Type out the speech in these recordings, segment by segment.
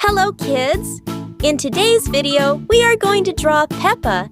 Hello, kids! In today's video, we are going to draw Peppa.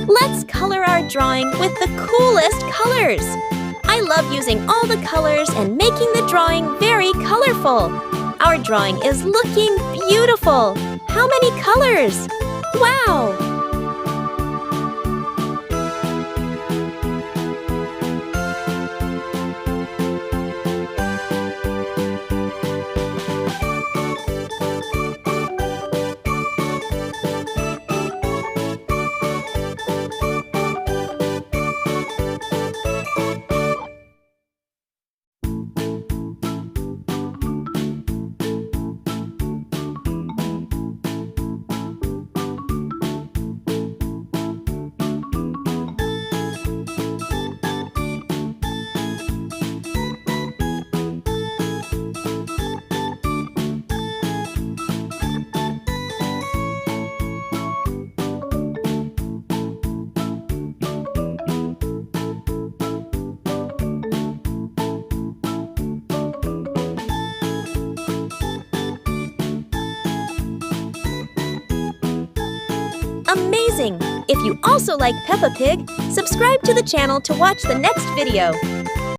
Let's color our drawing with the coolest colors. I love using all the colors and making the drawing very colorful. Our drawing is looking beautiful. How many colors? Wow! Amazing! If you also like Peppa Pig, subscribe to the channel to watch the next video.